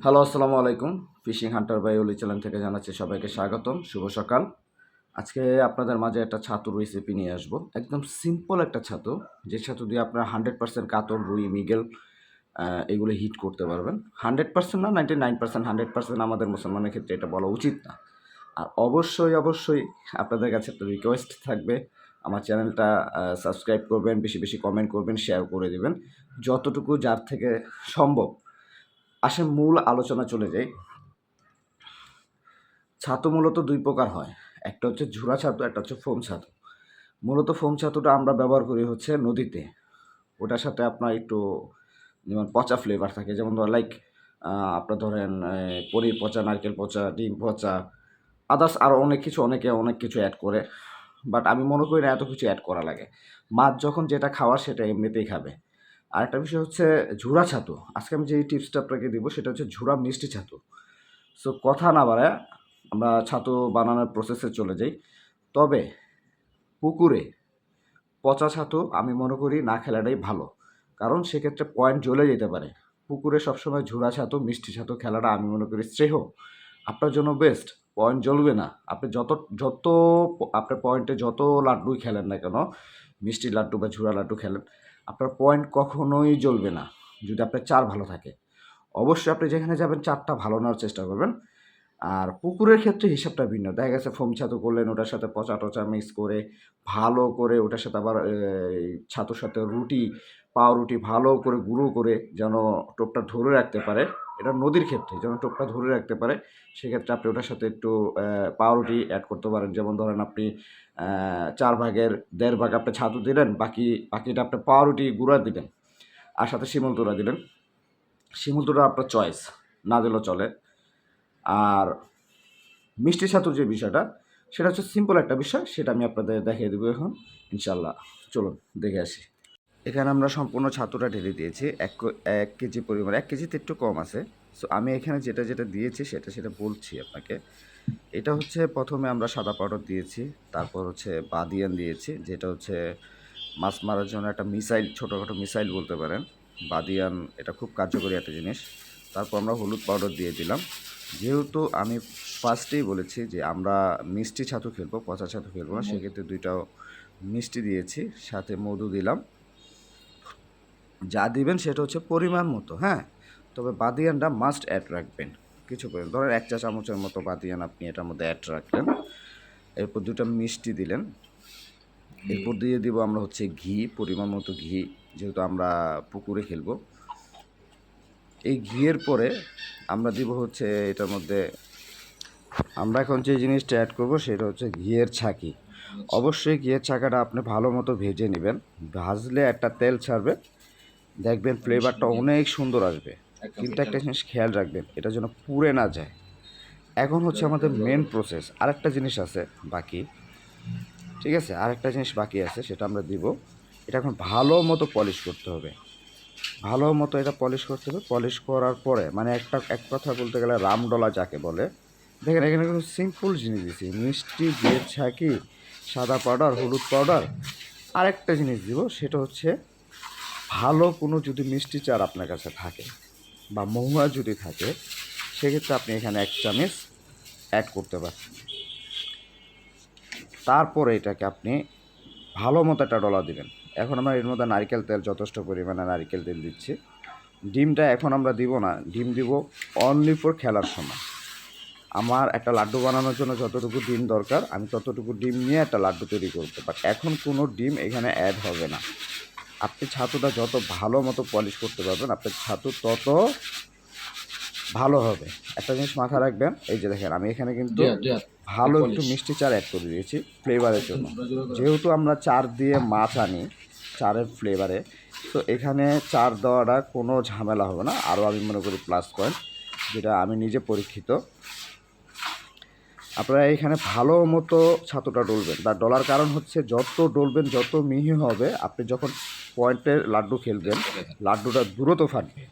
Hello, আসসালামু আলাইকুম। Fishing Hunter by Oli channel থেকে জানাচ্ছি সবাইকে স্বাগতম। শুভ সকাল। আজকে আপনাদের মাঝে একটা ছাতুর রেসিপি নিয়ে আসবো। একদম সিম্পল একটা ছাতু, যে ছাতু দিয়ে আপনারা 100% কাতল, রুই, মৃগেল এগুলো হিট করতে পারবেন। 100% না, 99%, 100% আমাদের মুসলমানের ক্ষেত্রে এটা বলা উচিত না। আর অবশ্যই আপনাদের কাছে একটা রিকোয়েস্ট থাকবে, আমার চ্যানেলটা সাবস্ক্রাইব করবেন, বেশি বেশি কমেন্ট করবেন, শেয়ার করে দিবেন যতটুকু যার থেকে সম্ভব। আসে মূল আলোচনা চলে যাই। ছাতু মূলত ২ প্রকার হয়। একটা হচ্ছে ঝুরা ছাতু, একটা হচ্ছে ফোম ছাতু। মূলত ফোম ছাতুটা আমরা ব্যবহার করি হচ্ছে নদীতে। ওটার সাথে আপনার একটু যেমন পচা ফ্লেভার থাকে। যেমন লাইক আপনার ধরেন পনির পচা, নারকেল পচা, ডিম পচা, আদার্স আরও অনেক কিছু, অনেকে অনেক কিছু অ্যাড করে। বাট আমি মনে করি না এত কিছু অ্যাড করা লাগে। মাছ যখন যেটা খাওয়ার সেটা এমনিতেই খাবে। আরেকটা বিষয় হচ্ছে ঝুরা ছাতু। আজকে আমি যেই টিপসটা আপনাকে দিব সেটা হচ্ছে ঝুরা মিষ্টি ছাতু। সো কথা না বাড়ায় আমরা ছাতু বানানোর প্রসেসে চলে যাই। তবে পুকুরে পচা ছাতু আমি মনে করি না খেলাটাই ভালো। কারণ সেক্ষেত্রে পয়েন্ট জ্বলে যেতে পারে। পুকুরে সবসময় ঝুরা ছাতু, মিষ্টি ছাতু খেলাটা আমি মনে করি শ্রেয়। আপনার জন্য বেস্ট। পয়েন্ট জ্বলবে না। আপনি যত আপনার পয়েন্টে যত লাড্ডুই খেলেন না কেন, মিষ্টি লাড্ডু বা ঝুরা লাড্ডু খেলেন, আপনার পয়েন্ট কখনোই জ্বলবে না যদি আপনার চার ভালো থাকে। অবশ্যই আপনি যেখানে যাবেন চারটা ভালো নেওয়ার চেষ্টা করবেন। আর পুকুরের ক্ষেত্রে হিসাবটা ভিন্ন। দেখা গেছে ফোম ছাতু করলেন, ওটার সাথে পচা-টচা মিক্স করে, ভালো করে ওটার সাথে আবার ছাতুর সাথে রুটি, পাউরুটি ভালো করে গুঁড়ো করে যেন টোপটা ধরে রাখতে পারে। এটা নদীর ক্ষেত্রে যেন টোপটা ধরে রাখতে পারে, সেক্ষেত্রে আপনি ওটার সাথে একটু পাউরুটি অ্যাড করতে পারেন। যেমন ধরেন আপনি ৪ ভাগের ১.৫ ভাগ আপনি ছাতু দিলেন, বাকিটা আপনি পাউরুটি গুঁড়া দিলেন। আর সাথে শিমুল তুড়া দিলেন। শিমুল তুড়া আপনার চয়েস, না দিলেও চলে। আর মিষ্টি ছাতুর যে বিষয়টা, সেটা হচ্ছে সিম্পল একটা বিষয়, সেটা আমি আপনাদের দেখিয়ে দেবো এখন ইনশাল্লাহ। চলুন দেখে আসি। এখানে আমরা সম্পূর্ণ ছাতুটা ঢেলে দিয়েছি ১ কেজি পরিমাণ, ১ কেজিতে একটু কম আছে। সো আমি এখানে যেটা দিয়েছি সেটা বলছি আপনাকে। এটা হচ্ছে প্রথমে আমরা সাদা পাউডার দিয়েছি, তারপর হচ্ছে বাদিয়ান দিয়েছি, যেটা হচ্ছে মাছ মারার জন্য একটা মিসাইল, ছোটোখাটো মিসাইল বলতে পারেন। বাদিয়ান এটা খুব কার্যকরী একটা জিনিস। তারপর আমরা হলুদ পাউডার দিয়ে দিলাম। যেহেতু আমি ফার্স্টেই বলেছি যে আমরা মিষ্টি ছাতু খেলবো, পচা ছাতু খেলবো না, সেক্ষেত্রে ২টাও মিষ্টি দিয়েছি, সাথে মধু দিলাম। যা দিবেন সেটা হচ্ছে পরিমাণ মতো, হ্যাঁ। তবে বাদিয়ানটা মাস্ট অ্যাড রাখবেন। কিছু পরিমাণ ধরেন ১ চা চামচের মতো বাদিয়ান আপনি এটার মধ্যে অ্যাড রাখলেন। এরপর ২টা মিষ্টি দিলেন। এরপর দিয়ে দিব আমরা হচ্ছে ঘি, পরিমাণ মতো ঘি, যেহেতু আমরা পুকুরে খেলবো। এই ঘিয়ের পরে আমরা দিব হচ্ছে এটার মধ্যে, আমরা এখন যে জিনিসটা অ্যাড করব সেটা হচ্ছে ঘিয়ের ছাঁকি। অবশ্যই ঘিয়ের ছাঁকাটা আপনি ভালো মতো ভেজে নেবেন। ভাজলে একটা তেল ছাড়বে, দেখবেন ফ্লেভারটা অনেক সুন্দর আসবে। কিন্তু একটা জিনিস খেয়াল রাখবেন, এটা যেন পুড়ে না যায়। এখন হচ্ছে আমাদের মেন প্রসেস। আরেকটা জিনিস আছে বাকি, ঠিক আছে? আরেকটা জিনিস বাকি আছে, সেটা আমরা দিব। এটা এখন ভালো মতো পলিশ করতে হবে। ভালো মতো এটা পলিশ করতে হবে। পলিশ করার পরে মানে এক কথা বলতে গেলে রামডলা যাকে বলে, দেখেন এখানে কিন্তু সিম্পল জিনিস দিয়েছি, মিষ্টি, ঘিয়ের ছাঁকি, সাদা পাউডার, হলুদ পাউডার। আরেকটা জিনিস দিব, সেটা হচ্ছে ভালো কোনো যদি মিষ্টি চার আপনার কাছে থাকে বা মহুয়া যদি থাকে, সেক্ষেত্রে আপনি এখানে ১ চামচ অ্যাড করতে পারেন। তারপরে এটাকে আপনি ভালো মতো একটা ডলা দিবেন। এখন আমরা এর মধ্যে নারকেল তেল, যথেষ্ট পরিমাণে নারকেল তেল দিচ্ছি। ডিমটা এখন আমরা দিব না, ডিম দিব অনলি ফর খেলার সময়। আমার একটা লাড্ডু বানানোর জন্য যতটুকু ডিম দরকার, আমি ততটুকু ডিম নিয়ে একটা লাড্ডু তৈরি করব। বাট এখন কোনো ডিম এখানে অ্যাড হবে না। আপনি ছাতুটা যত ভালো মতো পলিশ করতে পারবেন, আপনার ছাতু তত ভালো হবে। একটা জিনিস মাথায় রাখবেন, এই যে দেখেন আমি এখানে কিন্তু ভালো একটু মিষ্টি চার অ্যাড করে দিয়েছি ফ্লেভারের জন্য। যেহেতু আমরা চার দিয়ে মাছ আনি চারের ফ্লেভারে, তো এখানে চার দেওয়াটা কোনো ঝামেলা হবে না। আরও আমি মনে করি প্লাস পয়েন্ট, যেটা আমি নিজে পরীক্ষিত। আপনারা এখানে ভালো মতো ছাতুটা ডলবেন। তার ডলার কারণ হচ্ছে যত ডলবেন যত মিহি হবে, আপনি যখন পয়েন্টের লাড্ডু খেলবেন লাড্ডুটা দ্রুত ফাটবে।